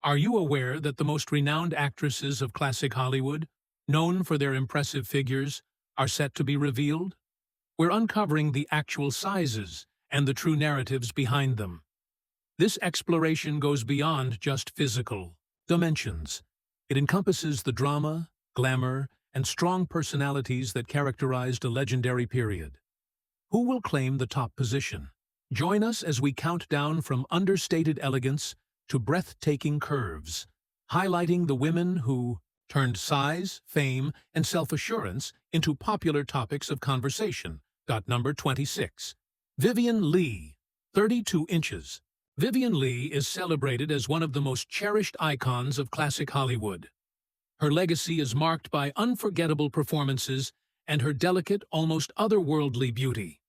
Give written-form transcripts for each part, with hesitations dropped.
Are you aware that the most renowned actresses of classic Hollywood, known for their impressive figures, are set to be revealed? We're uncovering the actual sizes and the true narratives behind them. This exploration goes beyond just physical dimensions. It encompasses the drama, glamour, and strong personalities that characterized a legendary period. Who will claim the top position? Join us as we count down from understated elegance to breathtaking curves, highlighting the women who turned size, fame, and self-assurance into popular topics of conversation. Number 26. Vivien Leigh, 32 inches. Vivien Leigh is celebrated as one of the most cherished icons of classic Hollywood. Her legacy is marked by unforgettable performances and her delicate, almost otherworldly beauty.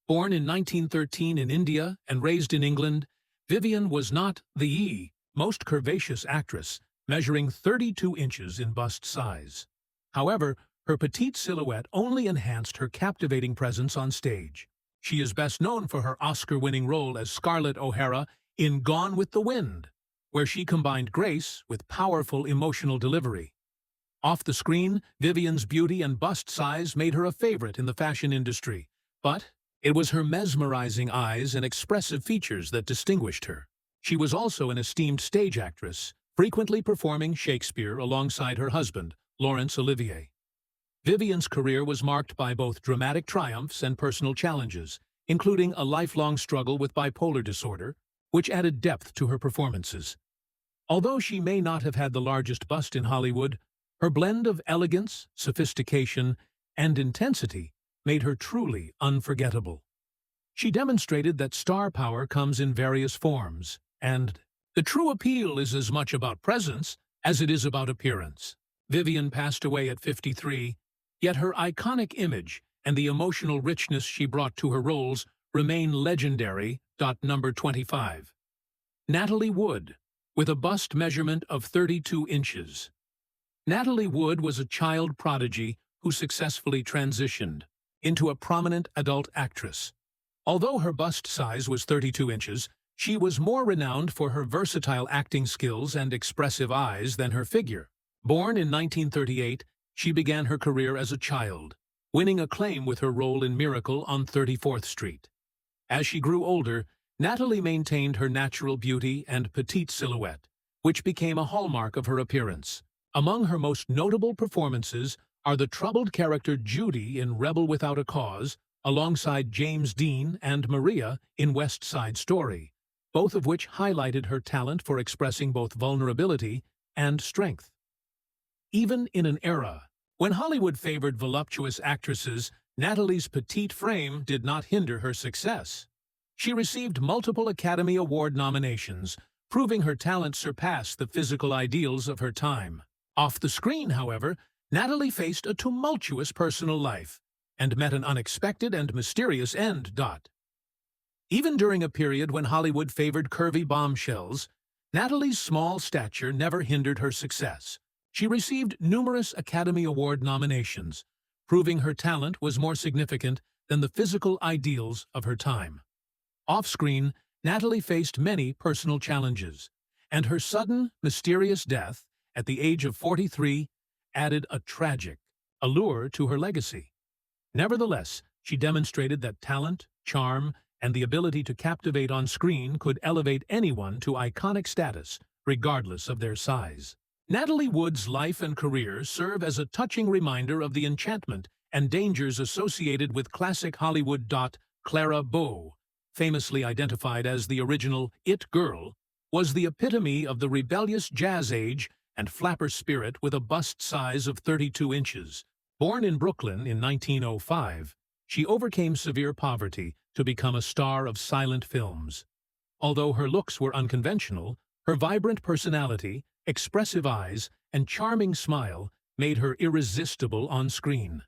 Born in 1913 in India and raised in England, Vivien was not the most curvaceous actress, measuring 32 inches in bust size. However, her petite silhouette only enhanced her captivating presence on stage. She is best known for her Oscar-winning role as Scarlett O'Hara in Gone with the Wind, where she combined grace with powerful emotional delivery. Off the screen, Vivien's beauty and bust size made her a favorite in the fashion industry, but it was her mesmerizing eyes and expressive features that distinguished her. She was also an esteemed stage actress, frequently performing Shakespeare alongside her husband, Laurence Olivier. Vivien's career was marked by both dramatic triumphs and personal challenges, including a lifelong struggle with bipolar disorder, which added depth to her performances. Although she may not have had the largest bust in Hollywood, her blend of elegance, sophistication, and intensity made her truly unforgettable. She demonstrated that star power comes in various forms, and the true appeal is as much about presence as it is about appearance. Vivien passed away at 53, yet her iconic image and the emotional richness she brought to her roles remain legendary. Number 25. Natalie Wood, with a bust measurement of 32 inches. Natalie Wood was a child prodigy who successfully transitioned into a prominent adult actress. Although her bust size was 32 inches, she was more renowned for her versatile acting skills and expressive eyes than her figure. Born in 1938, she began her career as a child, winning acclaim with her role in Miracle on 34th Street. As she grew older, Natalie maintained her natural beauty and petite silhouette, which became a hallmark of her appearance. Among her most notable performances are the troubled character Judy in Rebel Without a Cause, alongside James Dean and Maria in West Side Story, both of which highlighted her talent for expressing both vulnerability and strength. Even in an era when Hollywood favored voluptuous actresses, Natalie's petite frame did not hinder her success. She received multiple Academy Award nominations, proving her talent surpassed the physical ideals of her time. Off the screen, however, Natalie faced a tumultuous personal life and met an unexpected and mysterious end. Even during a period when Hollywood favored curvy bombshells, Natalie's small stature never hindered her success. She received numerous Academy Award nominations, proving her talent was more significant than the physical ideals of her time. Off-screen, Natalie faced many personal challenges, and her sudden, mysterious death at the age of 43 added a tragic allure to her legacy. Nevertheless, she demonstrated that talent, charm, and the ability to captivate on screen could elevate anyone to iconic status, regardless of their size. Natalie Wood's life and career serve as a touching reminder of the enchantment and dangers associated with classic Hollywood. Clara Bow, famously identified as the original It Girl, was the epitome of the rebellious jazz age and flapper spirit with a bust size of 32 inches. Born in Brooklyn in 1905, she overcame severe poverty to become a star of silent films. Although her looks were unconventional, her vibrant personality, expressive eyes, and charming smile made her irresistible on screen.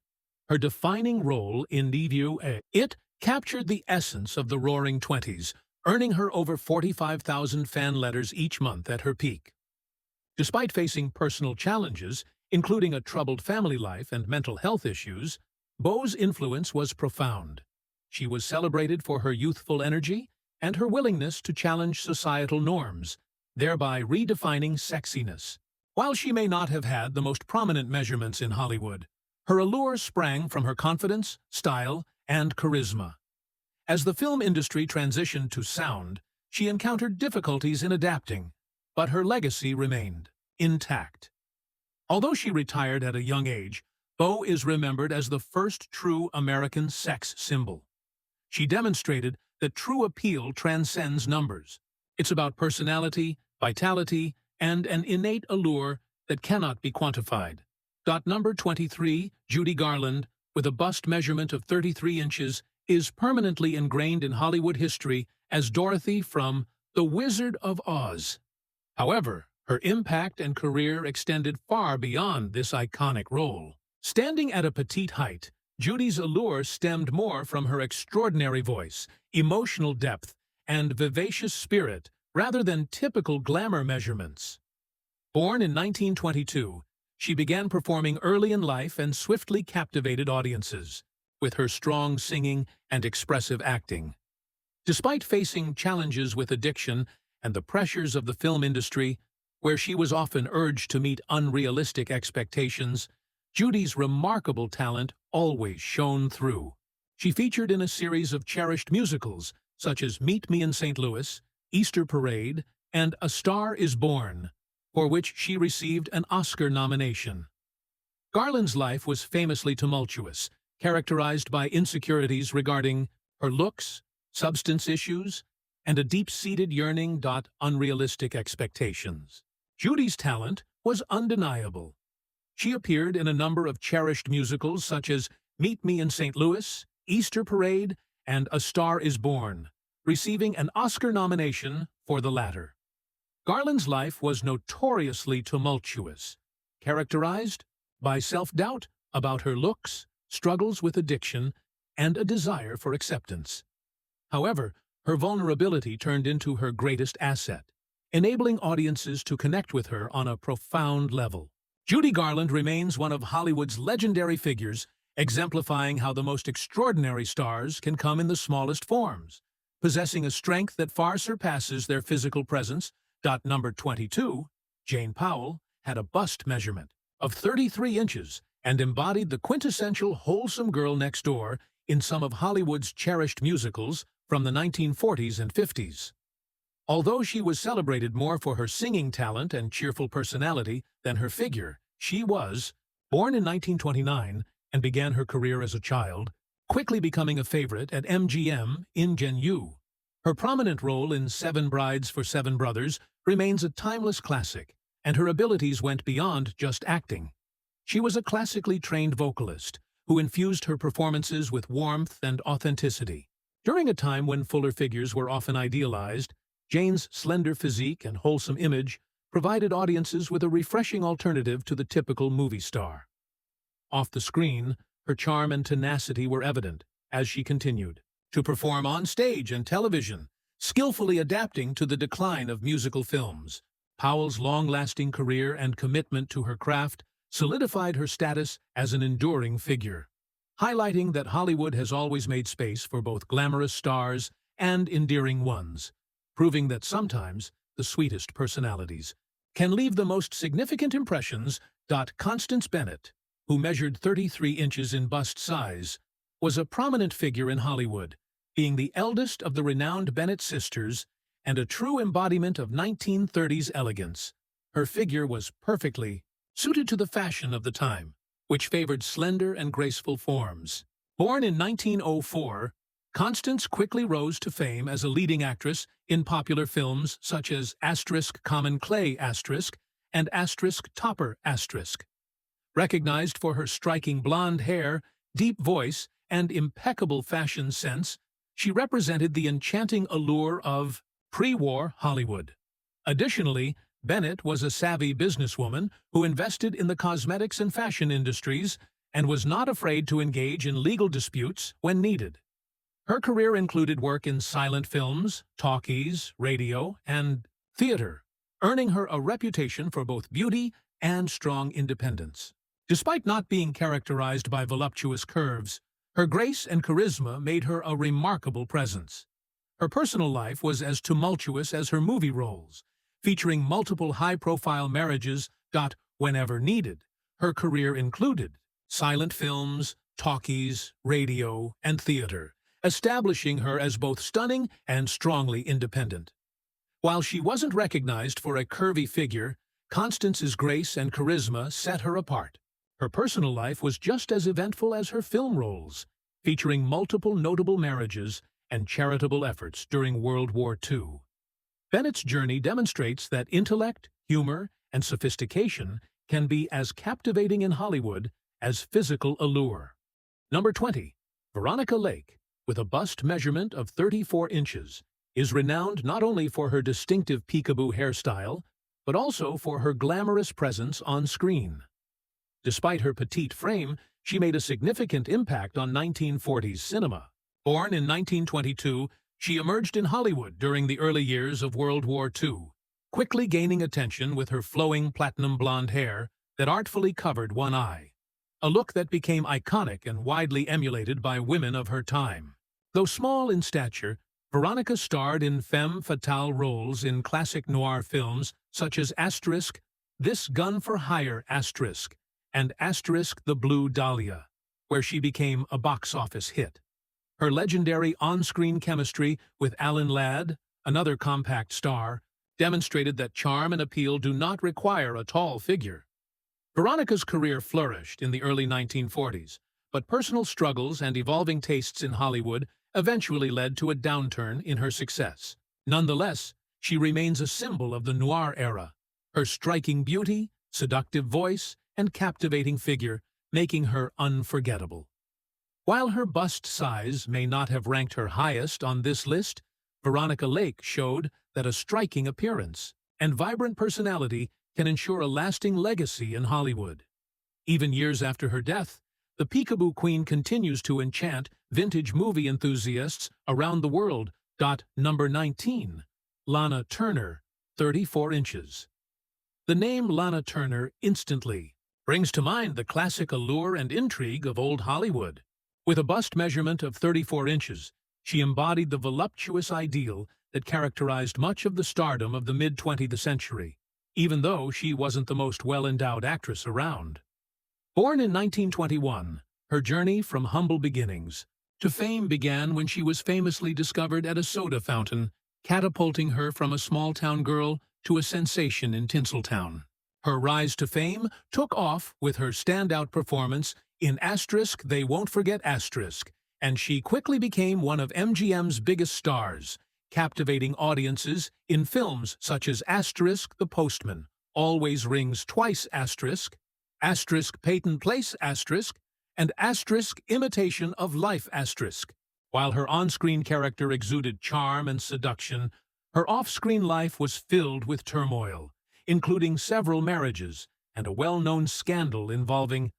Her defining role in It captured the essence of the Roaring Twenties, earning her over 45,000 fan letters each month at her peak. Despite facing personal challenges, including a troubled family life and mental health issues, Bow's influence was profound. She was celebrated for her youthful energy and her willingness to challenge societal norms, thereby redefining sexiness. While she may not have had the most prominent measurements in Hollywood, her allure sprang from her confidence, style, and charisma. As the film industry transitioned to sound, she encountered difficulties in adapting, but her legacy remained intact. Although she retired at a young age, Bow is remembered as the first true American sex symbol. She demonstrated that true appeal transcends numbers. It's about personality, vitality, and an innate allure that cannot be quantified. Number 23, Judy Garland, with a bust measurement of 33 inches, is permanently ingrained in Hollywood history as Dorothy from The Wizard of Oz. However, her impact and career extended far beyond this iconic role. Standing at a petite height, Judy's allure stemmed more from her extraordinary voice, emotional depth, and vivacious spirit rather than typical glamour measurements. Born in 1922, she began performing early in life and swiftly captivated audiences with her strong singing and expressive acting. Despite facing challenges with addiction and the pressures of the film industry, where she was often urged to meet unrealistic expectations, Judy's remarkable talent always shone through. She featured in a series of cherished musicals such as Meet Me in St. Louis, Easter Parade, and A Star is Born, for which she received an Oscar nomination. Garland's life was famously tumultuous, characterized by insecurities regarding her looks, substance issues, and a deep-seated yearning. Unrealistic expectations. Judy's talent was undeniable. She appeared in a number of cherished musicals such as Meet Me in St. Louis, Easter Parade, and A Star is Born, receiving an Oscar nomination for the latter. Garland's life was notoriously tumultuous, characterized by self-doubt about her looks, struggles with addiction, and a desire for acceptance. However, her vulnerability turned into her greatest asset, enabling audiences to connect with her on a profound level. Judy Garland remains one of Hollywood's legendary figures, exemplifying how the most extraordinary stars can come in the smallest forms, possessing a strength that far surpasses their physical presence. Number 22, Jayne Powell, had a bust measurement of 33 inches and embodied the quintessential wholesome girl next door in some of Hollywood's cherished musicals from the 1940s and 50s. Although she was celebrated more for her singing talent and cheerful personality than her figure, she was born in 1929 and began her career as a child, quickly becoming a favorite at MGM Ingenue. Her prominent role in Seven Brides for Seven Brothers remains a timeless classic, and her abilities went beyond just acting. She was a classically trained vocalist who infused her performances with warmth and authenticity. During a time when fuller figures were often idealized, Jayne's slender physique and wholesome image provided audiences with a refreshing alternative to the typical movie star. Off the screen, her charm and tenacity were evident as she continued to perform on stage and television, skillfully adapting to the decline of musical films. Powell's long-lasting career and commitment to her craft solidified her status as an enduring figure, highlighting that Hollywood has always made space for both glamorous stars and endearing ones, proving that sometimes the sweetest personalities can leave the most significant impressions. Constance Bennett, who measured 33 inches in bust size, was a prominent figure in Hollywood, being the eldest of the renowned Bennett sisters and a true embodiment of 1930s elegance. Her figure was perfectly suited to the fashion of the time, which favored slender and graceful forms. Born in 1904, Constance quickly rose to fame as a leading actress in popular films such as *Common Clay* and *Topper*. Recognized for her striking blonde hair, deep voice, and impeccable fashion sense, she represented the enchanting allure of pre-war Hollywood. Additionally, Bennett was a savvy businesswoman who invested in the cosmetics and fashion industries and was not afraid to engage in legal disputes when needed. Her career included work in silent films, talkies, radio, and theater, earning her a reputation for both beauty and strong independence. Despite not being characterized by voluptuous curves, her grace and charisma made her a remarkable presence. Her personal life was as tumultuous as her movie roles, featuring multiple high-profile marriages. Whenever needed, her career included silent films, talkies, radio, and theater, establishing her as both stunning and strongly independent. While she wasn't recognized for a curvy figure, Constance's grace and charisma set her apart. Her personal life was just as eventful as her film roles, featuring multiple notable marriages and charitable efforts during World War II. Bennett's journey demonstrates that intellect, humor, and sophistication can be as captivating in Hollywood as physical allure. Number 20. Veronica Lake, with a bust measurement of 34 inches, is renowned not only for her distinctive peekaboo hairstyle, but also for her glamorous presence on screen. Despite her petite frame, she made a significant impact on 1940s cinema. Born in 1922, she emerged in Hollywood during the early years of World War II, quickly gaining attention with her flowing platinum blonde hair that artfully covered one eye, a look that became iconic and widely emulated by women of her time. Though small in stature, Veronica starred in femme fatale roles in classic noir films such as This Gun for Hire and The Blue Dahlia, where she became a box office hit. Her legendary on-screen chemistry with Alan Ladd, another compact star, demonstrated that charm and appeal do not require a tall figure. Veronica's career flourished in the early 1940s, but personal struggles and evolving tastes in Hollywood eventually led to a downturn in her success. Nonetheless, she remains a symbol of the noir era, her striking beauty, seductive voice, and captivating figure making her unforgettable. While her bust size may not have ranked her highest on this list, Veronica Lake showed that a striking appearance and vibrant personality can ensure a lasting legacy in Hollywood. Even years after her death, the Peekaboo Queen continues to enchant vintage movie enthusiasts around the world. Number 19. Lana Turner, 34 inches. The name Lana Turner instantly brings to mind the classic allure and intrigue of old Hollywood. With a bust measurement of 34 inches, she embodied the voluptuous ideal that characterized much of the stardom of the mid-20th century, even though she wasn't the most well-endowed actress around. Born in 1921, her journey from humble beginnings to fame began when she was famously discovered at a soda fountain, catapulting her from a small-town girl to a sensation in Tinseltown. Her rise to fame took off with her standout performance in They Won't Forget and she quickly became one of MGM's biggest stars, captivating audiences in films such as The Postman, Always Rings Twice Peyton Place and Imitation of Life While her on-screen character exuded charm and seduction, her off-screen life was filled with turmoil, including several marriages and a well-known scandal involving.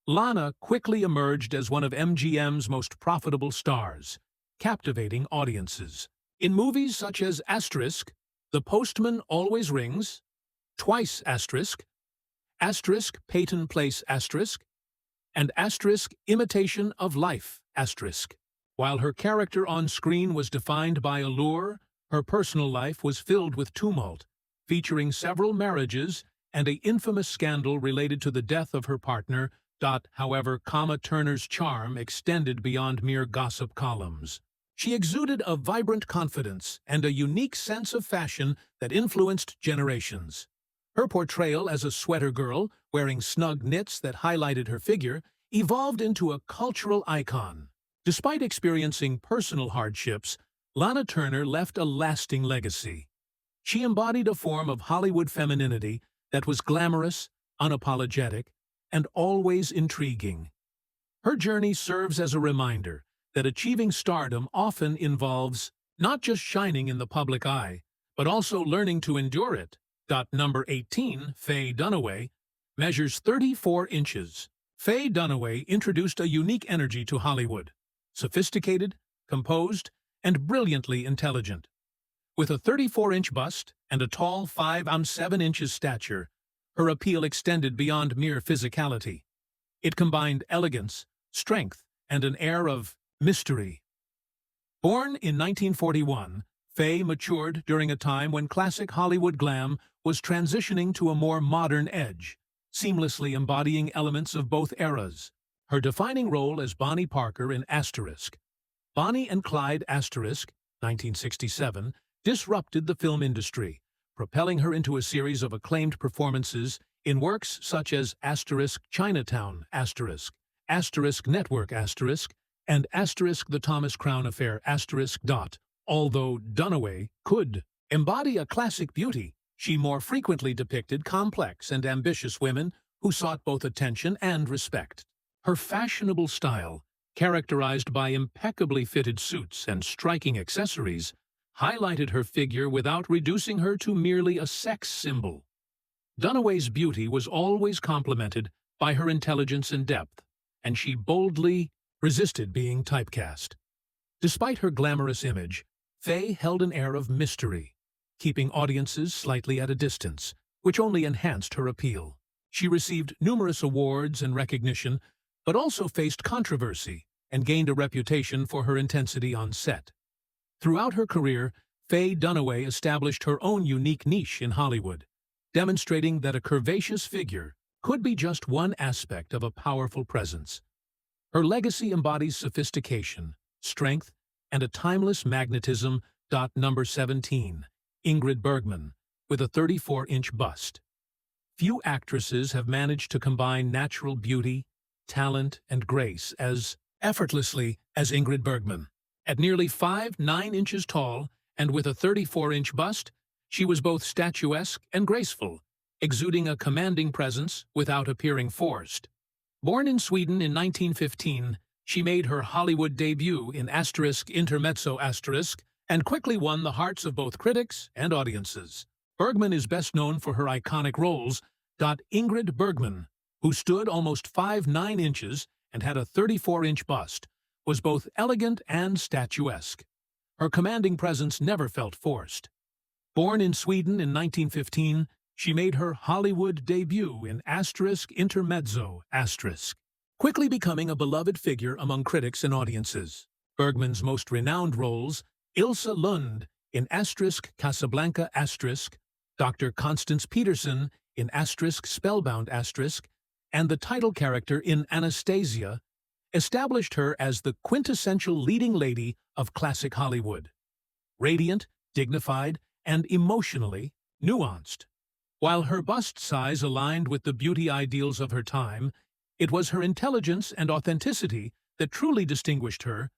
Lana quickly emerged as one of MGM's most profitable stars, captivating audiences. In movies such as The Postman Always Rings Twice Peyton Place and Imitation of Life While her character on screen was defined by allure, her personal life was filled with tumult, featuring several marriages and an infamous scandal related to the death of her partner. However, Turner's charm extended beyond mere gossip columns. She exuded a vibrant confidence and a unique sense of fashion that influenced generations. Her portrayal as a sweater girl, wearing snug knits that highlighted her figure, evolved into a cultural icon. Despite experiencing personal hardships, Lana Turner left a lasting legacy. She embodied a form of Hollywood femininity that was glamorous, unapologetic, and always intriguing. Her journey serves as a reminder that achieving stardom often involves not just shining in the public eye, but also learning to endure it. Number 18, Faye Dunaway, measures 34 inches. Faye Dunaway introduced a unique energy to Hollywood, sophisticated, composed, and brilliantly intelligent. With a 34-inch bust and a tall 5'7" stature, her appeal extended beyond mere physicality. It combined elegance, strength, and an air of mystery. Born in 1941, Faye matured during a time when classic Hollywood glam was transitioning to a more modern edge, seamlessly embodying elements of both eras. Her defining role as Bonnie Parker in Asterisk, Bonnie and Clyde Asterisk, 1967, disrupted the film industry, propelling her into a series of acclaimed performances in works such as Asterisk Chinatown, Asterisk Network, and The Thomas Crown Affair, Although Dunaway could embody a classic beauty, she more frequently depicted complex and ambitious women who sought both attention and respect. Her fashionable style, characterized by impeccably fitted suits and striking accessories, highlighted her figure without reducing her to merely a sex symbol. Dunaway's beauty was always complemented by her intelligence and depth, and she boldly resisted being typecast. Despite her glamorous image, Faye held an air of mystery, keeping audiences slightly at a distance, which only enhanced her appeal. She received numerous awards and recognition, but also faced controversy and gained a reputation for her intensity on set. Throughout her career, Faye Dunaway established her own unique niche in Hollywood, demonstrating that a curvaceous figure could be just one aspect of a powerful presence. Her legacy embodies sophistication, strength, and a timeless magnetism. Number 17, Ingrid Bergman, with a 34-inch bust. Few actresses have managed to combine natural beauty, talent, and grace as effortlessly as Ingrid Bergman. At nearly 5'9" inches tall and with a 34-inch bust, she was both statuesque and graceful, exuding a commanding presence without appearing forced. Born in Sweden in 1915, she made her Hollywood debut in Intermezzo and quickly won the hearts of both critics and audiences. Bergman is best known for her iconic roles. Ingrid Bergman, who stood almost 5'9" inches and had a 34-inch bust, was both elegant and statuesque. Her commanding presence never felt forced. Born in Sweden in 1915, she made her Hollywood debut in Intermezzo, quickly becoming a beloved figure among critics and audiences. Bergman's most renowned roles, Ilse Lund in Casablanca, Dr. Constance Peterson in Spellbound, and the title character in Anastasia, established her as the quintessential leading lady of classic Hollywood. Radiant, dignified, and emotionally nuanced. While her bust size aligned with the beauty ideals of her time, it was her intelligence and authenticity that truly distinguished her.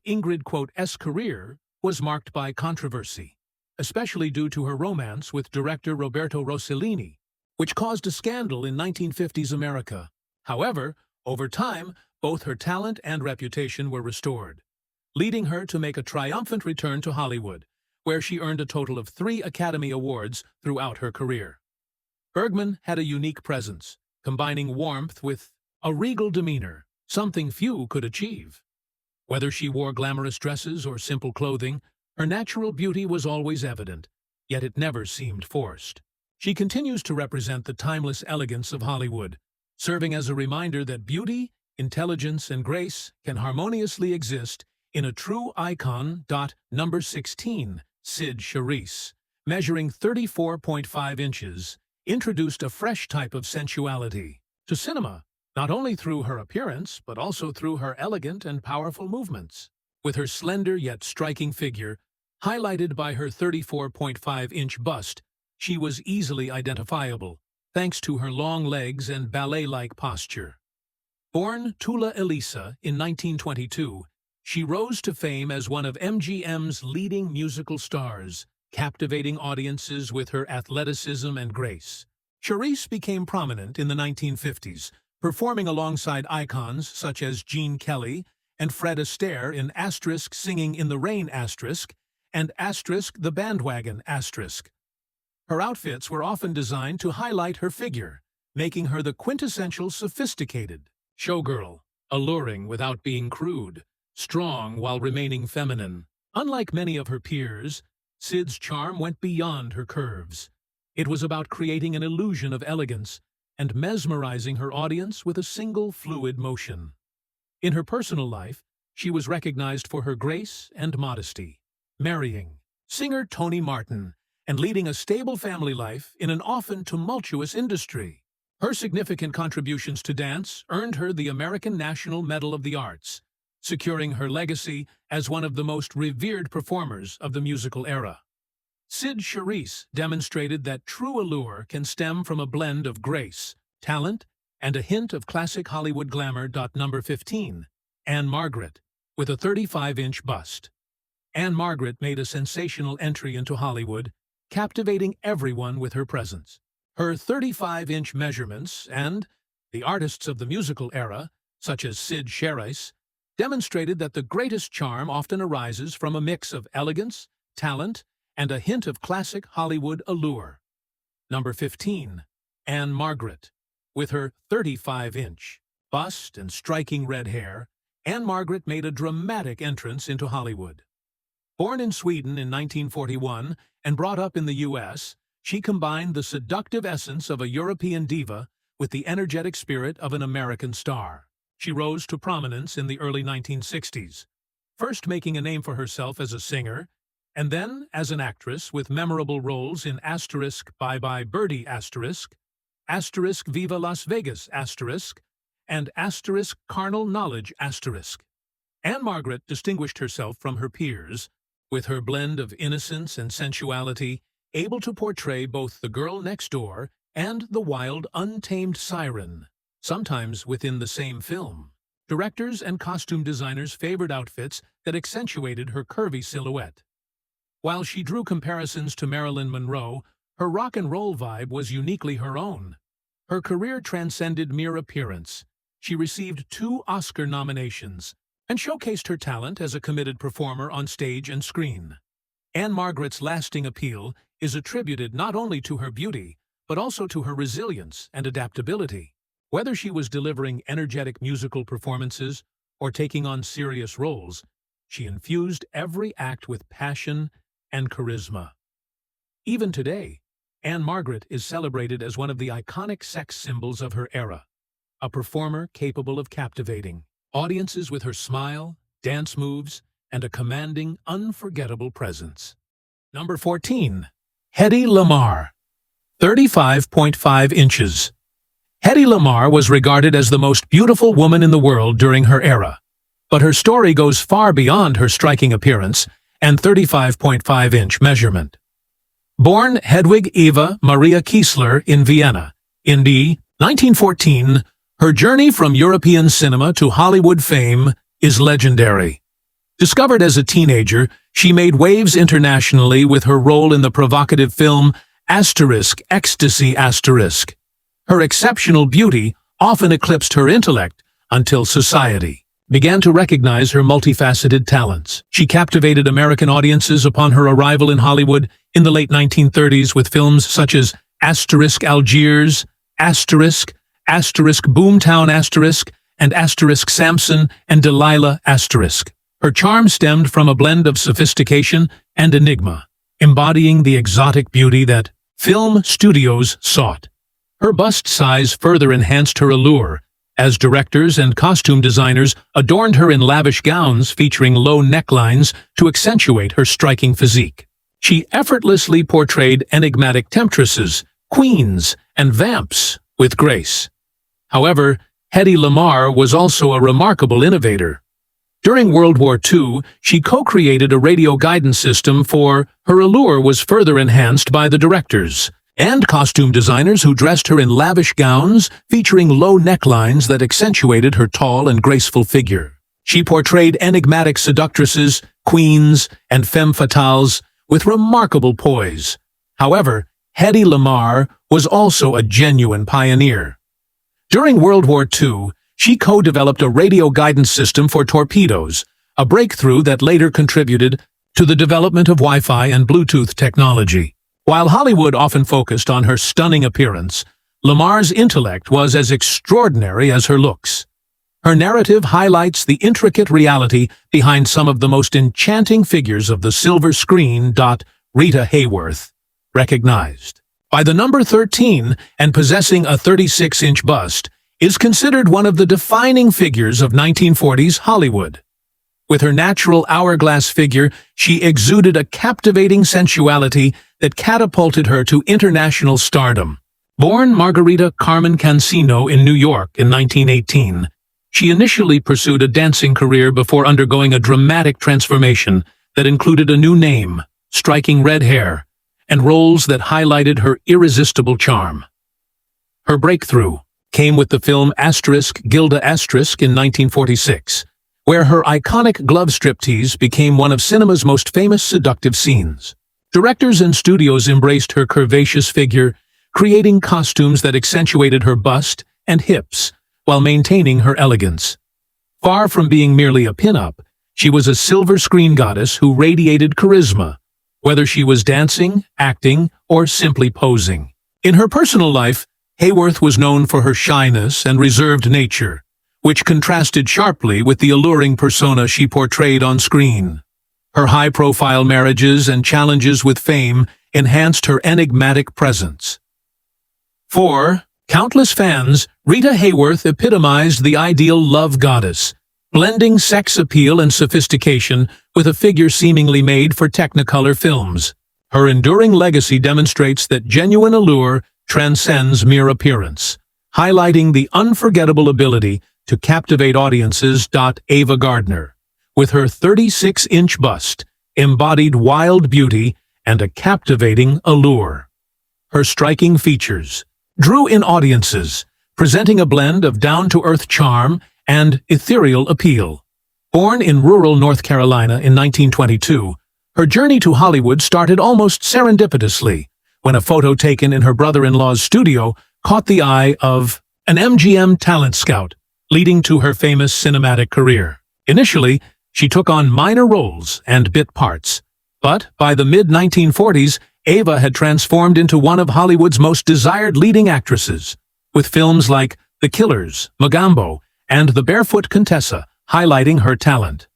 Ingrid's career was marked by controversy, especially due to her romance with director Roberto Rossellini, which caused a scandal in 1950s America. However, over time, both her talent and reputation were restored, leading her to make a triumphant return to Hollywood, where she earned a total of 3 Academy Awards throughout her career. Bergman had a unique presence, combining warmth with a regal demeanor, something few could achieve. Whether she wore glamorous dresses or simple clothing, her natural beauty was always evident, yet it never seemed forced. She continues to represent the timeless elegance of Hollywood, serving as a reminder that beauty, intelligence, and grace can harmoniously exist in a true icon. Number 16, Cyd Charisse, measuring 34.5 inches, introduced a fresh type of sensuality to cinema, not only through her appearance, but also through her elegant and powerful movements. With her slender yet striking figure, highlighted by her 34.5-inch bust, she was easily identifiable, thanks to her long legs and ballet-like posture. Born Tula Elisa in 1922, she rose to fame as one of MGM's leading musical stars, captivating audiences with her athleticism and grace. Charisse became prominent in the 1950s, performing alongside icons such as Gene Kelly and Fred Astaire in Singing in the Rain and The Bandwagon . Her outfits were often designed to highlight her figure, making her the quintessential sophisticated showgirl, alluring without being crude, strong while remaining feminine. Unlike many of her peers, Cyd's charm went beyond her curves. It was about creating an illusion of elegance and mesmerizing her audience with a single fluid motion. In her personal life, she was recognized for her grace and modesty, marrying singer Tony Martin, and leading a stable family life in an often tumultuous industry. Her significant contributions to dance earned her the American National Medal of the Arts, securing her legacy as one of the most revered performers of the musical era. Cyd Charisse demonstrated that true allure can stem from a blend of grace, talent, and a hint of classic Hollywood glamour. Number 15. Ann-Margret, with a 35-inch bust. Ann-Margret made a sensational entry into Hollywood, captivating everyone with her presence. Her 35-inch measurements and the artists of the musical era, such as Cyd Charisse, demonstrated that the greatest charm often arises from a mix of elegance, talent, and a hint of classic Hollywood allure. Number 15. Ann-Margret. With her 35-inch bust and striking red hair, Ann-Margret made a dramatic entrance into Hollywood. Born in Sweden in 1941 and brought up in the U.S., she combined the seductive essence of a European diva with the energetic spirit of an American star. She rose to prominence in the early 1960s, first making a name for herself as a singer, and then as an actress with memorable roles in Bye Bye Birdie Viva Las Vegas and Carnal Knowledge . Ann-Margret distinguished herself from her peers, with her blend of innocence and sensuality, able to portray both the girl next door and the wild, untamed siren, sometimes within the same film. Directors and costume designers favored outfits that accentuated her curvy silhouette. While she drew comparisons to Marilyn Monroe, her rock and roll vibe was uniquely her own. Her career transcended mere appearance. She received 2 Oscar nominations and showcased her talent as a committed performer on stage and screen. Ann-Margret's lasting appeal is attributed not only to her beauty, but also to her resilience and adaptability. Whether she was delivering energetic musical performances or taking on serious roles, she infused every act with passion and charisma. Even today, Ann-Margret is celebrated as one of the iconic sex symbols of her era, a performer capable of captivating audiences with her smile, dance moves, and a commanding, unforgettable presence. Number 14. Hedy Lamarr, 35.5 inches. Hedy Lamarr was regarded as the most beautiful woman in the world during her era, but her story goes far beyond her striking appearance and 35.5-inch measurement. Born Hedwig Eva Maria Kiesler in Vienna, in 1914, her journey from European cinema to Hollywood fame is legendary. Discovered as a teenager, she made waves internationally with her role in the provocative film Ecstasy. Her exceptional beauty often eclipsed her intellect until society began to recognize her multifaceted talents. She captivated American audiences upon her arrival in Hollywood in the late 1930s with films such as Algiers, Boomtown and Samson and Delilah . Her charm stemmed from a blend of sophistication and enigma, embodying the exotic beauty that film studios sought. Her bust size further enhanced her allure, as directors and costume designers adorned her in lavish gowns featuring low necklines to accentuate her striking physique. She effortlessly portrayed enigmatic temptresses, queens, and vamps with grace. However, Hedy Lamarr was also a remarkable innovator. During World War II, she co-created a radio guidance system for her allure was further enhanced by the directors and costume designers who dressed her in lavish gowns featuring low necklines that accentuated her tall and graceful figure. She portrayed enigmatic seductresses, queens, and femme fatales with remarkable poise. However, Hedy Lamarr was also a genuine pioneer. During World War II, she co-developed a radio guidance system for torpedoes, a breakthrough that later contributed to the development of Wi-Fi and Bluetooth technology. While Hollywood often focused on her stunning appearance, Lamarr's intellect was as extraordinary as her looks. Her narrative highlights the intricate reality behind some of the most enchanting figures of the silver screen. Rita Hayworth, recognized by the number 13 and possessing a 36-inch bust, is considered one of the defining figures of 1940s Hollywood. With her natural hourglass figure, she exuded a captivating sensuality that catapulted her to international stardom. Born Margarita Carmen Cancino in New York in 1918, she initially pursued a dancing career before undergoing a dramatic transformation that included a new name, striking red hair, and roles that highlighted her irresistible charm. Her breakthrough came with the film Gilda in 1946, where her iconic glove striptease became one of cinema's most famous seductive scenes. Directors and studios embraced her curvaceous figure, creating costumes that accentuated her bust and hips while maintaining her elegance. Far from being merely a pin-up, she was a silver screen goddess who radiated charisma, whether she was dancing, acting, or simply posing. In her personal life, Hayworth was known for her shyness and reserved nature, which contrasted sharply with the alluring persona she portrayed on screen. Her high-profile marriages and challenges with fame enhanced her enigmatic presence. For countless fans, Rita Hayworth epitomized the ideal love goddess, blending sex appeal and sophistication with a figure seemingly made for Technicolor films. Her enduring legacy demonstrates that genuine allure transcends mere appearance, highlighting the unforgettable ability to captivate audiences. Ava Gardner, with her 36-inch bust, embodied wild beauty and a captivating allure. Her striking features drew in audiences, presenting a blend of down-to-earth charm and ethereal appeal. Born in rural North Carolina in 1922, her journey to Hollywood started almost serendipitously when a photo taken in her brother-in-law's studio caught the eye of an MGM talent scout, leading to her famous cinematic career. Initially, she took on minor roles and bit parts, but by the mid-1940s, Ava had transformed into one of Hollywood's most desired leading actresses, with films like The Killers, Mogambo, and The Barefoot Contessa highlighting her talent.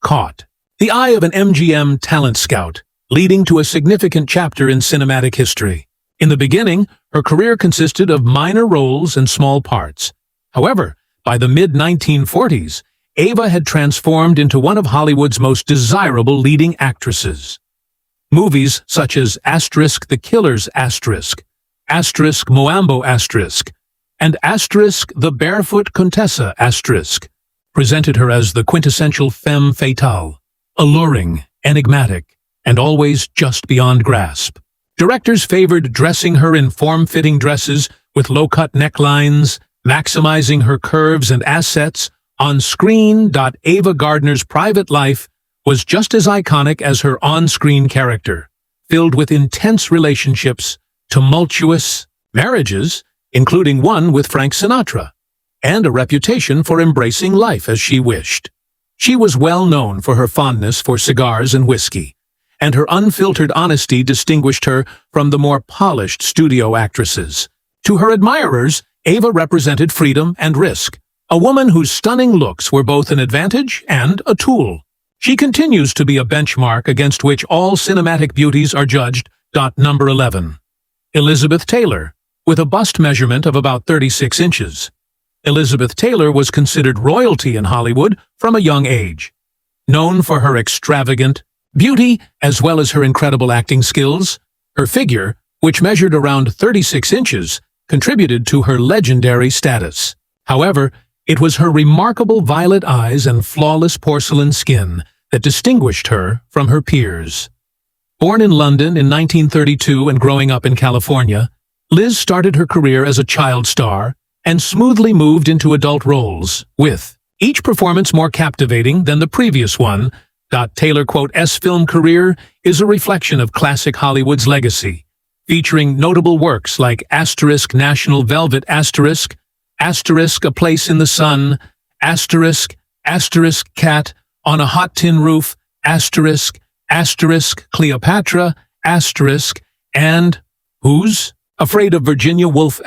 Caught the eye of an MGM talent scout, leading to a significant chapter in cinematic history. In the beginning, her career consisted of minor roles and small parts. However, by the mid-1940s, Ava had transformed into one of Hollywood's most desirable leading actresses. Movies such as The Killers, Moambo and The Barefoot Contessa presented her as the quintessential femme fatale, alluring, enigmatic, and always just beyond grasp. Directors favored dressing her in form-fitting dresses with low-cut necklines, maximizing her curves and assets on screen. Ava Gardner's private life was just as iconic as her on-screen character, filled with intense relationships, tumultuous marriages, including one with Frank Sinatra, and a reputation for embracing life as she wished. She was well known for her fondness for cigars and whiskey, and her unfiltered honesty distinguished her from the more polished studio actresses. To her admirers, Ava represented freedom and risk, a woman whose stunning looks were both an advantage and a tool. She continues to be a benchmark against which all cinematic beauties are judged. Number 11. Elizabeth Taylor, with a bust measurement of about 36 inches. Elizabeth Taylor was considered royalty in Hollywood from a young age. Known for her extravagant beauty as well as her incredible acting skills, her figure, which measured around 36 inches, contributed to her legendary status. However, it was her remarkable violet eyes and flawless porcelain skin that distinguished her from her peers. Born in London in 1932 and growing up in California, Liz started her career as a child star and smoothly moved into adult roles, with each performance more captivating than the previous one. Taylor, S film career is a reflection of classic Hollywood's legacy, featuring notable works like National Velvet, A Place in the Sun, Cat on a Hot Tin Roof, Cleopatra, and Who's Afraid of Virginia Woolf,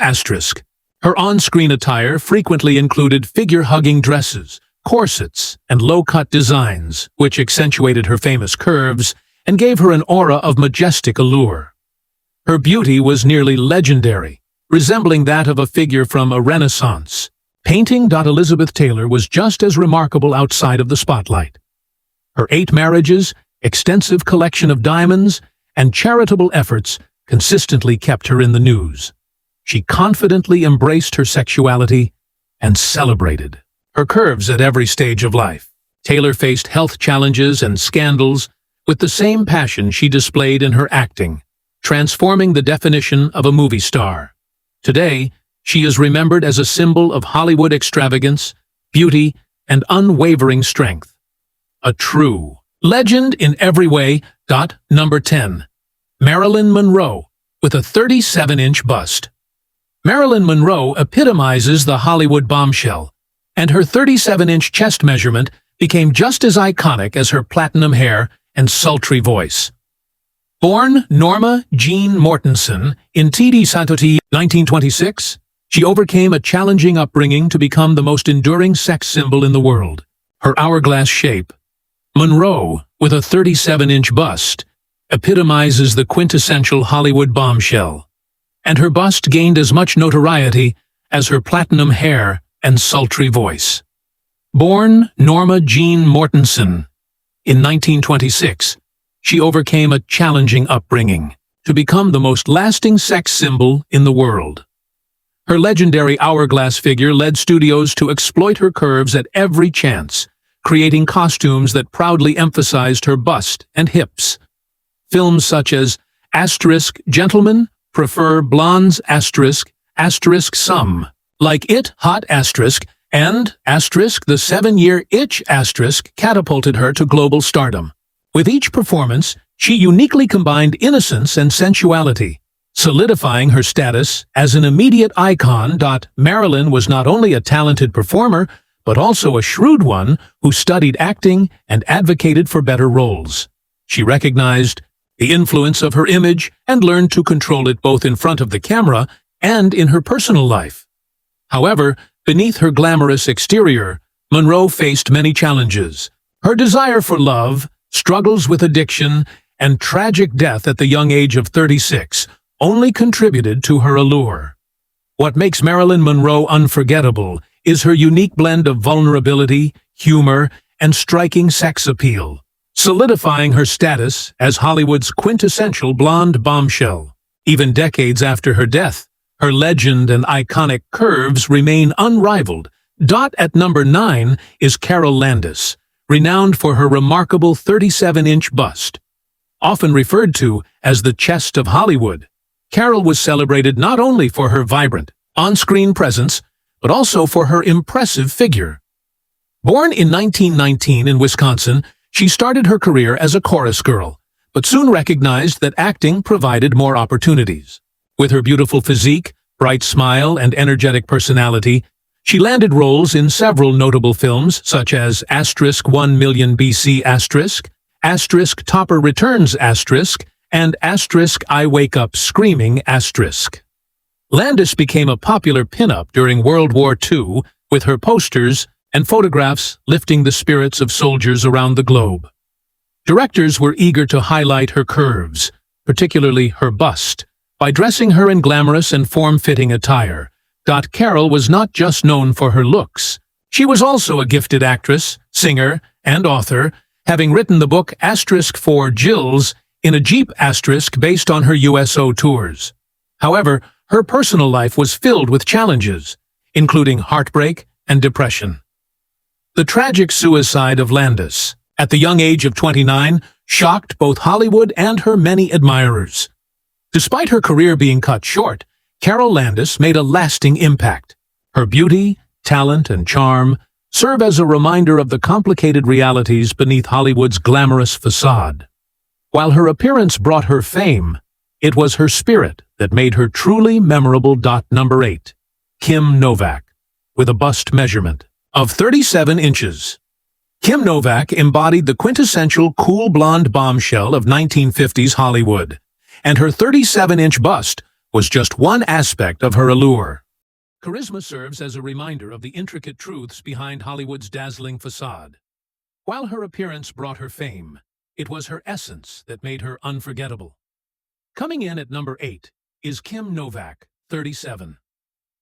Her on-screen attire frequently included figure-hugging dresses, corsets, and low-cut designs, which accentuated her famous curves and gave her an aura of majestic allure. Her beauty was nearly legendary, resembling that of a figure from a Renaissance Painting. Elizabeth Taylor was just as remarkable outside of the spotlight. Her 8 marriages, extensive collection of diamonds, and charitable efforts consistently kept her in the news. She confidently embraced her sexuality and celebrated her curves at every stage of life. Taylor faced health challenges and scandals with the same passion she displayed in her acting, transforming the definition of a movie star. Today, she is remembered as a symbol of Hollywood extravagance, beauty, and unwavering strength. A true legend in every way. Number 10. Marilyn Monroe, with a 37-inch bust. Marilyn Monroe epitomizes the Hollywood bombshell, and her 37-inch chest measurement became just as iconic as her platinum hair and sultry voice. Born Norma Jean Mortensen in Tinseltown, 1926, she overcame a challenging upbringing to become the most enduring sex symbol in the world. Her hourglass shape, Monroe, with a 37-inch bust, epitomizes the quintessential Hollywood bombshell, and her bust gained as much notoriety as her platinum hair and sultry voice. Born Norma Jean Mortensen in 1926, she overcame a challenging upbringing to become the most lasting sex symbol in the world. Her legendary hourglass figure led studios to exploit her curves at every chance, creating costumes that proudly emphasized her bust and hips. Films such as Gentlemen Prefer Blondes Some, Like It Hot and The 7-Year Itch catapulted her to global stardom. With each performance, she uniquely combined innocence and sensuality, solidifying her status as an immediate icon. Marilyn was not only a talented performer, but also a shrewd one who studied acting and advocated for better roles. She recognized the influence of her image and learned to control it both in front of the camera and in her personal life. However, beneath her glamorous exterior, Monroe faced many challenges. Her desire for love, struggles with addiction, and tragic death at the young age of 36 only contributed to her allure. What makes Marilyn Monroe unforgettable is her unique blend of vulnerability, humor, and striking sex appeal, solidifying her status as Hollywood's quintessential blonde bombshell. Even decades after her death, her legend and iconic curves remain unrivaled. At number 9 is Carole Landis, renowned for her remarkable 37-inch bust. Often referred to as the chest of Hollywood, Carole was celebrated not only for her vibrant, on-screen presence, but also for her impressive figure. Born in 1919 in Wisconsin, she started her career as a chorus girl, but soon recognized that acting provided more opportunities. With her beautiful physique, bright smile, and energetic personality, she landed roles in several notable films such as *1 million BC*, *Topper Returns*, and *I Wake Up Screaming*. Landis became a popular pinup during World War II, with her posters and photographs lifting the spirits of soldiers around the globe. Directors were eager to highlight her curves, particularly her bust, by dressing her in glamorous and form-fitting attire. Carole was not just known for her looks. She was also a gifted actress, singer, and author, having written the book *4 Jills in a Jeep* based on her USO tours. However, her personal life was filled with challenges, including heartbreak and depression. The tragic suicide of Landis, at the young age of 29, shocked both Hollywood and her many admirers. Despite her career being cut short, Carole Landis made a lasting impact. Her beauty, talent, and charm serve as a reminder of the complicated realities beneath Hollywood's glamorous facade. While her appearance brought her fame, it was her spirit that made her truly memorable. Number 8. Kim Novak, with a bust measurement of 37 inches. Kim Novak embodied the quintessential cool blonde bombshell of 1950s Hollywood, and her 37-inch bust was just one aspect of her allure. Charisma serves as a reminder of the intricate truths behind Hollywood's dazzling facade. While her appearance brought her fame, it was her essence that made her unforgettable. Coming in at number 8 is Kim Novak, 37.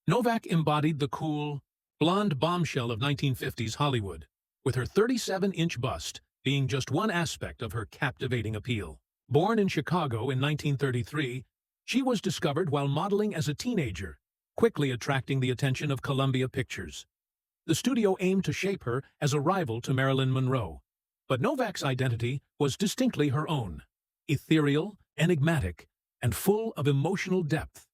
Novak embodied the cool, blonde bombshell of 1950s Hollywood, with her 37-inch bust being just one aspect of her captivating appeal. Born in Chicago in 1933, she was discovered while modeling as a teenager, quickly attracting the attention of Columbia Pictures. The studio aimed to shape her as a rival to Marilyn Monroe, but Novak's identity was distinctly her own, ethereal, enigmatic, and full of emotional depth.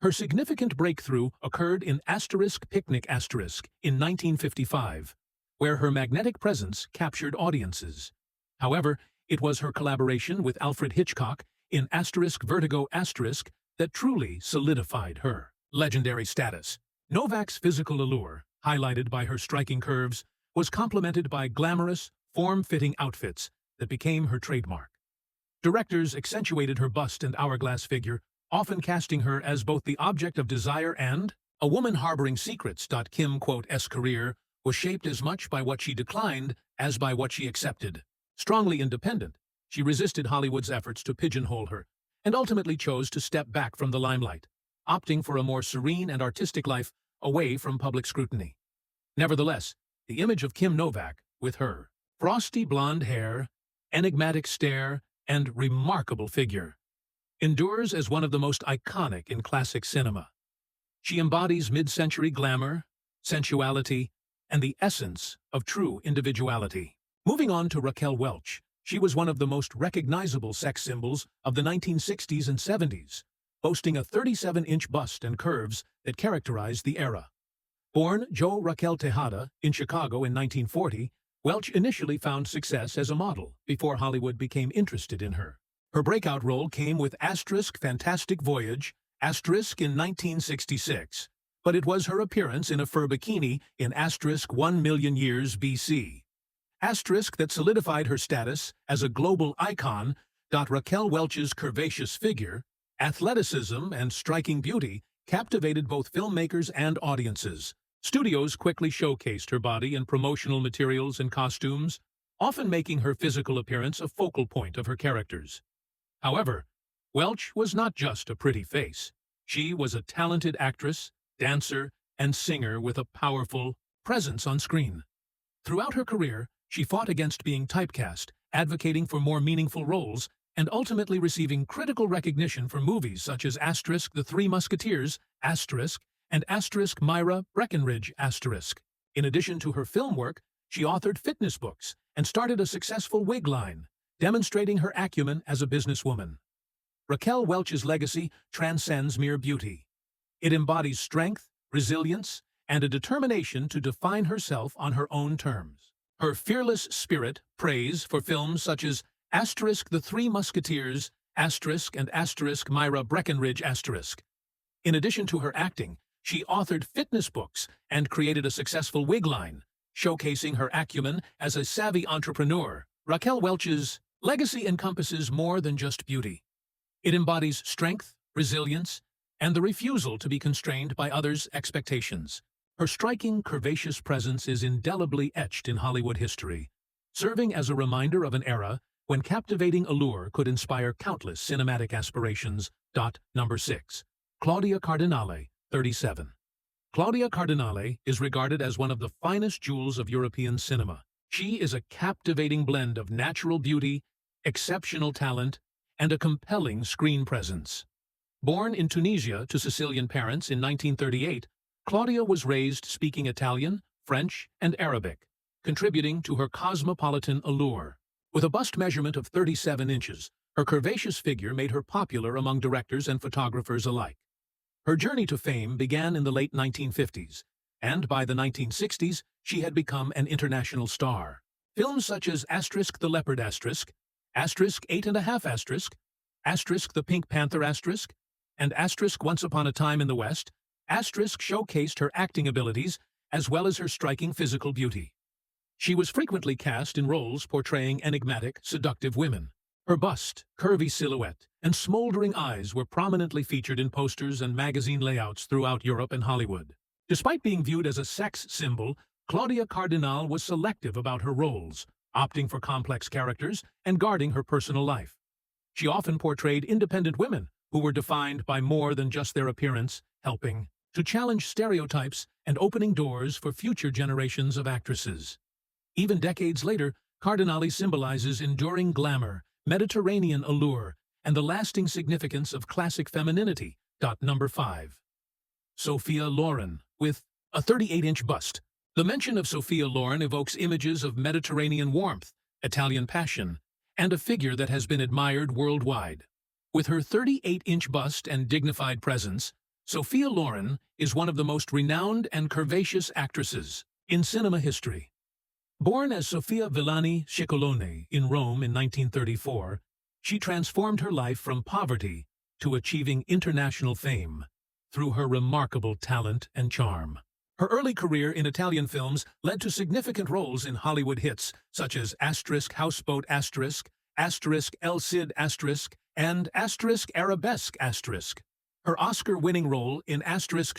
Her significant breakthrough occurred in Picnic in 1955, where her magnetic presence captured audiences. However, it was her collaboration with Alfred Hitchcock in Vertigo that truly solidified her legendary status. Novak's physical allure, highlighted by her striking curves, was complemented by glamorous, form-fitting outfits that became her trademark. Directors accentuated her bust and hourglass figure, often casting her as both the object of desire and a woman harboring secrets. Kim's career was shaped as much by what she declined as by what she accepted. Strongly independent, she resisted Hollywood's efforts to pigeonhole her, and ultimately chose to step back from the limelight, opting for a more serene and artistic life away from public scrutiny. Nevertheless, the image of Kim Novak, with her frosty blonde hair, enigmatic stare, and remarkable figure, endures as one of the most iconic in classic cinema. She embodies mid-century glamour, sensuality, and the essence of true individuality. Moving on to Raquel Welch, she was one of the most recognizable sex symbols of the 1960s and 70s, boasting a 37-inch bust and curves that characterized the era. Born Jo Raquel Tejada in Chicago in 1940, Welch initially found success as a model before Hollywood became interested in her. Her breakout role came with Fantastic Voyage, in 1966, but it was her appearance in a fur bikini in 1 Million Years BC. That solidified her status as a global icon. Raquel Welch's curvaceous figure, athleticism, and striking beauty captivated both filmmakers and audiences. Studios quickly showcased her body in promotional materials and costumes, often making her physical appearance a focal point of her characters. However, Welch was not just a pretty face. She was a talented actress, dancer, and singer with a powerful presence on screen. Throughout her career, she fought against being typecast, advocating for more meaningful roles, and ultimately receiving critical recognition for movies such as The Three Musketeers, and Myra Breckinridge. In addition to her film work, she authored fitness books and started a successful wig line, demonstrating her acumen as a businesswoman. Raquel Welch's legacy transcends mere beauty. It embodies strength, resilience, and a determination to define herself on her own terms. Her fearless spirit praise for films such as The Three Musketeers, and Myra Breckinridge. In addition to her acting, she authored fitness books and created a successful wig line, showcasing her acumen as a savvy entrepreneur. Raquel Welch's legacy encompasses more than just beauty. It embodies strength, resilience, and the refusal to be constrained by others' expectations. Her striking, curvaceous presence is indelibly etched in Hollywood history, serving as a reminder of an era when captivating allure could inspire countless cinematic aspirations. Number 6. Claudia Cardinale, 37. Claudia Cardinale is regarded as one of the finest jewels of European cinema. She is a captivating blend of natural beauty, exceptional talent, and a compelling screen presence. Born in Tunisia to Sicilian parents in 1938, Claudia was raised speaking Italian, French, and Arabic, contributing to her cosmopolitan allure. With a bust measurement of 37 inches, her curvaceous figure made her popular among directors and photographers alike. Her journey to fame began in the late 1950s, and by the 1960s, she had become an international star. Films such as The Leopard *, 8½*, The Pink Panther *, and Once Upon a Time in the West, showcased her acting abilities as well as her striking physical beauty. She was frequently cast in roles portraying enigmatic, seductive women. Her bust, curvy silhouette, and smoldering eyes were prominently featured in posters and magazine layouts throughout Europe and Hollywood. Despite being viewed as a sex symbol, Claudia Cardinale was selective about her roles, opting for complex characters and guarding her personal life. She often portrayed independent women who were defined by more than just their appearance, helping to challenge stereotypes and opening doors for future generations of actresses. Even decades later, Cardinale symbolizes enduring glamour, Mediterranean allure, and the lasting significance of classic femininity. Number 5. Sophia Loren, with a 38-inch bust. The mention of Sophia Loren evokes images of Mediterranean warmth, Italian passion, and a figure that has been admired worldwide. With her 38-inch bust and dignified presence, Sophia Loren is one of the most renowned and curvaceous actresses in cinema history. Born as Sofia Villani Ciccolone in Rome in 1934, she transformed her life from poverty to achieving international fame through her remarkable talent and charm. Her early career in Italian films led to significant roles in Hollywood hits such as *Houseboat*, *El Cid*, and *Arabesque*. Her Oscar-winning role in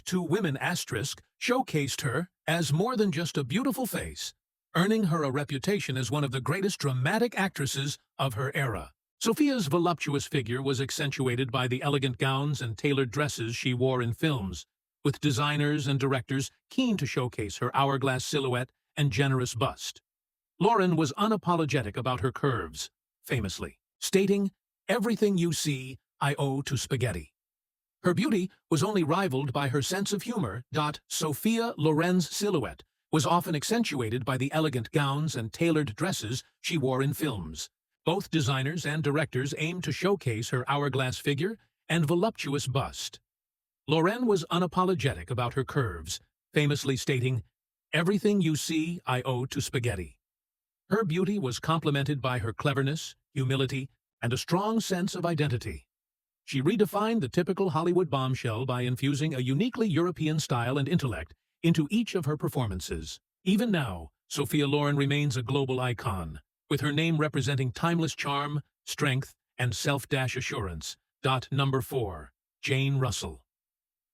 *Two Women* showcased her as more than just a beautiful face, earning her a reputation as one of the greatest dramatic actresses of her era. Sophia's voluptuous figure was accentuated by the elegant gowns and tailored dresses she wore in films, with designers and directors keen to showcase her hourglass silhouette and generous bust. Loren was unapologetic about her curves, famously stating, "Everything you see, I owe to spaghetti." Her beauty was only rivaled by her sense of humor. Sophia Loren's silhouette was often accentuated by the elegant gowns and tailored dresses she wore in films. Both designers and directors aimed to showcase her hourglass figure and voluptuous bust. Loren was unapologetic about her curves, famously stating, "Everything you see, I owe to spaghetti." Her beauty was complemented by her cleverness, humility, and a strong sense of identity. She redefined the typical Hollywood bombshell by infusing a uniquely European style and intellect into each of her performances. Even now, Sophia Loren remains a global icon, with her name representing timeless charm, strength, and self-assurance. Number 4. Jane Russell.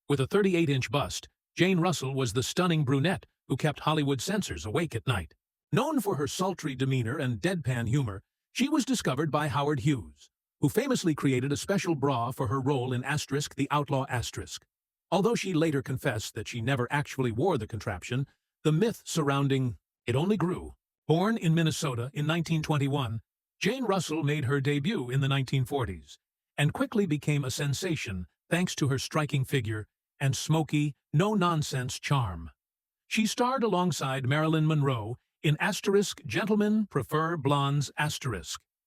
With a 38-inch bust, Jane Russell was the stunning brunette who kept Hollywood censors awake at night. Known for her sultry demeanor and deadpan humor, she was discovered by Howard Hughes, who famously created a special bra for her role in *The Outlaw*. Although she later confessed that she never actually wore the contraption, the myth surrounding it only grew. Born in Minnesota in 1921, Jane Russell made her debut in the 1940s and quickly became a sensation thanks to her striking figure and smoky, no-nonsense charm. She starred alongside Marilyn Monroe in *Gentlemen Prefer Blondes*,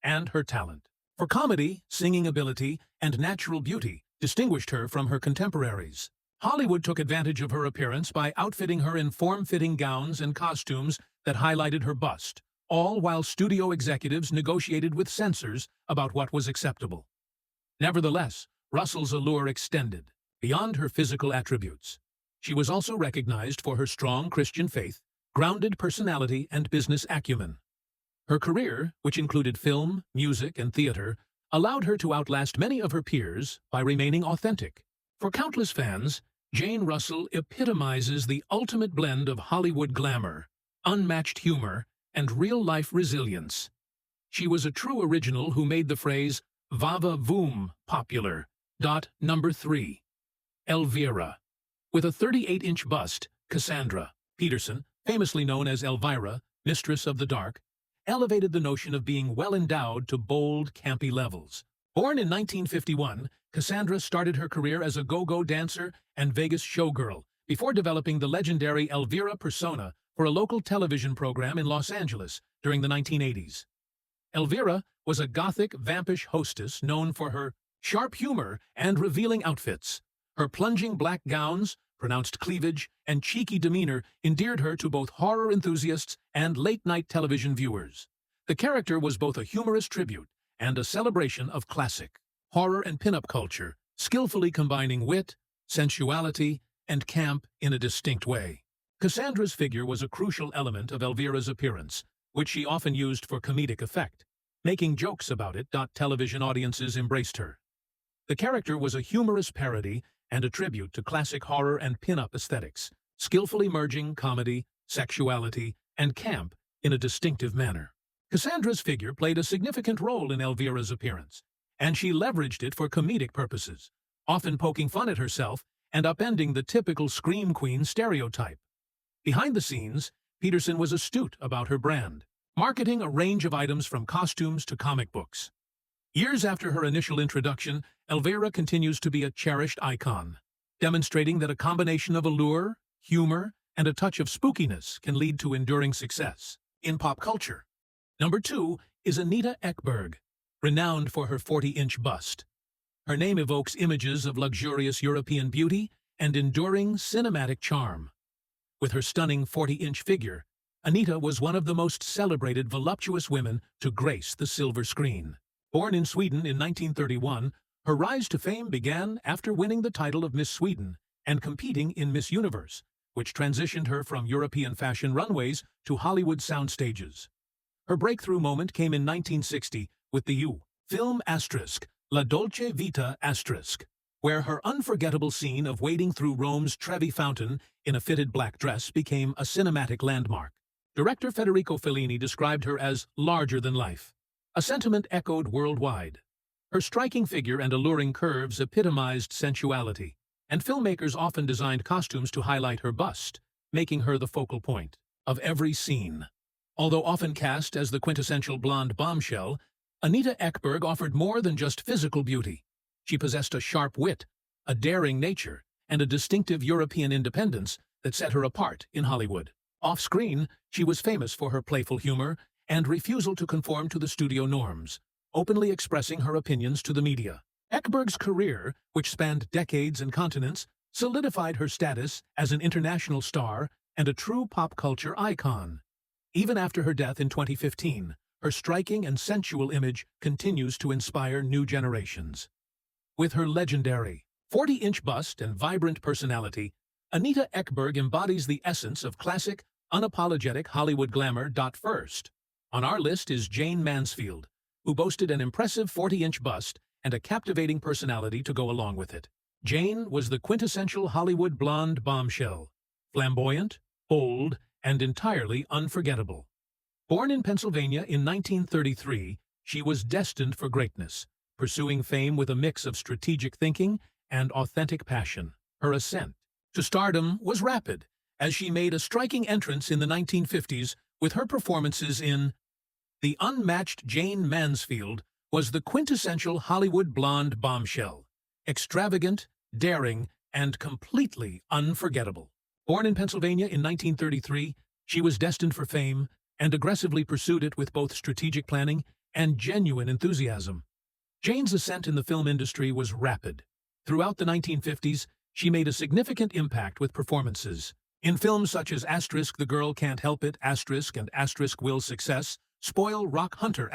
and her talent for comedy, singing ability, and natural beauty distinguished her from her contemporaries. Hollywood took advantage of her appearance by outfitting her in form-fitting gowns and costumes that highlighted her bust, all while studio executives negotiated with censors about what was acceptable. Nevertheless, Russell's allure extended beyond her physical attributes. She was also recognized for her strong Christian faith, grounded personality, and business acumen. Her career, which included film, music, and theater, allowed her to outlast many of her peers by remaining authentic. For countless fans, Jane Russell epitomizes the ultimate blend of Hollywood glamour, unmatched humor, and real-life resilience. She was a true original who made the phrase "Vava Voom" popular. Number 3. Elvira. With a 38-inch bust, Cassandra Peterson, famously known as Elvira, Mistress of the Dark, elevated the notion of being well-endowed to bold, campy levels. Born in 1951, Cassandra started her career as a go-go dancer and Vegas showgirl before developing the legendary Elvira persona for a local television program in Los Angeles during the 1980s. Elvira was a gothic, vampish hostess known for her sharp humor and revealing outfits. Her plunging black gowns, pronounced cleavage, and cheeky demeanor endeared her to both horror enthusiasts and late-night television viewers. The character was both a humorous tribute and a celebration of classic horror and pin-up culture, skillfully combining wit, sensuality, and camp in a distinct way. Cassandra's figure was a crucial element of Elvira's appearance, which she often used for comedic effect. Making jokes about it, television audiences embraced her. The character was a humorous parody and a tribute to classic horror and pin-up aesthetics, skillfully merging comedy, sexuality, and camp in a distinctive manner. Cassandra's figure played a significant role in Elvira's appearance, and she leveraged it for comedic purposes, often poking fun at herself and upending the typical scream queen stereotype. Behind the scenes, Peterson was astute about her brand, marketing a range of items from costumes to comic books. Years after her initial introduction, Elvira continues to be a cherished icon, demonstrating that a combination of allure, humor, and a touch of spookiness can lead to enduring success in pop culture. Number 2 is Anita Ekberg, renowned for her 40-inch bust. Her name evokes images of luxurious European beauty and enduring cinematic charm. With her stunning 40-inch figure, Anita was one of the most celebrated voluptuous women to grace the silver screen. Born in Sweden in 1931, her rise to fame began after winning the title of Miss Sweden and competing in Miss Universe, which transitioned her from European fashion runways to Hollywood soundstages. Her breakthrough moment came in 1960 with the film La Dolce Vita where her unforgettable scene of wading through Rome's Trevi Fountain in a fitted black dress became a cinematic landmark. Director Federico Fellini described her as larger than life, a sentiment echoed worldwide. Her striking figure and alluring curves epitomized sensuality, and filmmakers often designed costumes to highlight her bust, making her the focal point of every scene. Although often cast as the quintessential blonde bombshell, Anita Ekberg offered more than just physical beauty. She possessed a sharp wit, a daring nature, and a distinctive European independence that set her apart in Hollywood. Off-screen, she was famous for her playful humor and refusal to conform to the studio norms, openly expressing her opinions to the media. Ekberg's career, which spanned decades and continents, solidified her status as an international star and a true pop culture icon. Even after her death in 2015, her striking and sensual image continues to inspire new generations. With her legendary 40-inch bust and vibrant personality, Anita Ekberg embodies the essence of classic, unapologetic Hollywood glamour. First on our list is Jayne Mansfield, who boasted an impressive 40-inch bust and a captivating personality to go along with it. Jayne was the quintessential Hollywood blonde bombshell, flamboyant, bold, and entirely unforgettable. Born in Pennsylvania in 1933, she was destined for greatness, pursuing fame with a mix of strategic thinking and authentic passion. Her ascent to stardom was rapid, as she made a striking entrance in the 1950s with her performances in The Unmatched Jayne Mansfield was the quintessential Hollywood blonde bombshell, extravagant, daring, and completely unforgettable. Born in Pennsylvania in 1933, she was destined for fame and aggressively pursued it with both strategic planning and genuine enthusiasm. Jayne's ascent in the film industry was rapid. Throughout the 1950s, she made a significant impact with performances in films such as The Girl Can't Help It, and Will Success, Spoil Rock Hunter,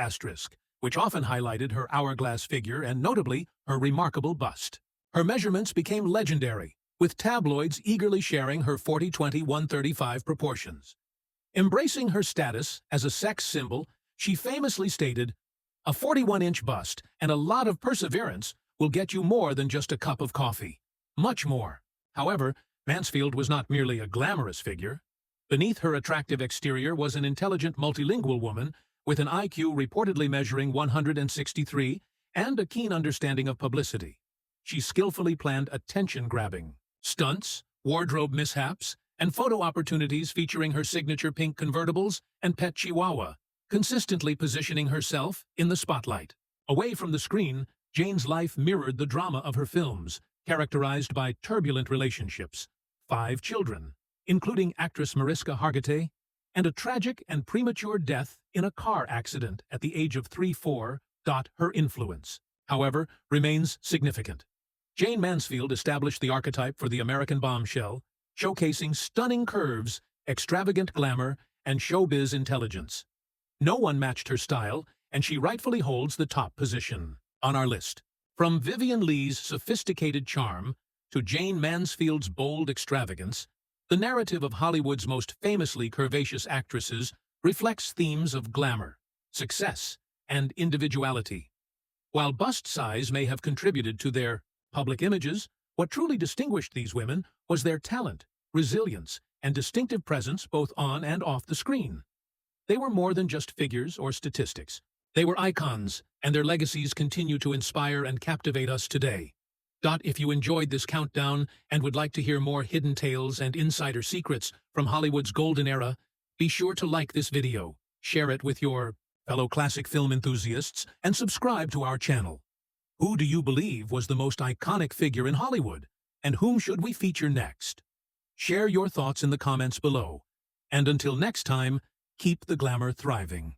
which often highlighted her hourglass figure and notably her remarkable bust. Her measurements became legendary, with tabloids eagerly sharing her 40-20-135 proportions. Embracing her status as a sex symbol, she famously stated, "A 41-inch bust and a lot of perseverance will get you more than just a cup of coffee. Much more." However, Mansfield was not merely a glamorous figure. Beneath her attractive exterior was an intelligent multilingual woman with an IQ reportedly measuring 163 and a keen understanding of publicity. She skillfully planned attention-grabbing stunts, wardrobe mishaps, and photo opportunities featuring her signature pink convertibles and pet chihuahua, consistently positioning herself in the spotlight. Away from the screen, Jayne's life mirrored the drama of her films, characterized by turbulent relationships, 5 children, including actress Mariska Hargitay, and a tragic and premature death in a car accident at the age of 3-4. Her influence, however, remains significant. Jayne Mansfield established the archetype for the American bombshell, showcasing stunning curves, extravagant glamour, and showbiz intelligence. No one matched her style, and she rightfully holds the top position on our list. From Vivien Leigh's sophisticated charm to Jayne Mansfield's bold extravagance, the narrative of Hollywood's most famously curvaceous actresses reflects themes of glamour, success, and individuality. While bust size may have contributed to their public images, what truly distinguished these women was their talent, resilience, and distinctive presence both on and off the screen. They were more than just figures or statistics. They were icons, and their legacies continue to inspire and captivate us today. If you enjoyed this countdown and would like to hear more hidden tales and insider secrets from Hollywood's golden era, be sure to like this video, share it with your fellow classic film enthusiasts, and subscribe to our channel. Who do you believe was the most iconic figure in Hollywood, and whom should we feature next? Share your thoughts in the comments below. And until next time, keep the glamour thriving.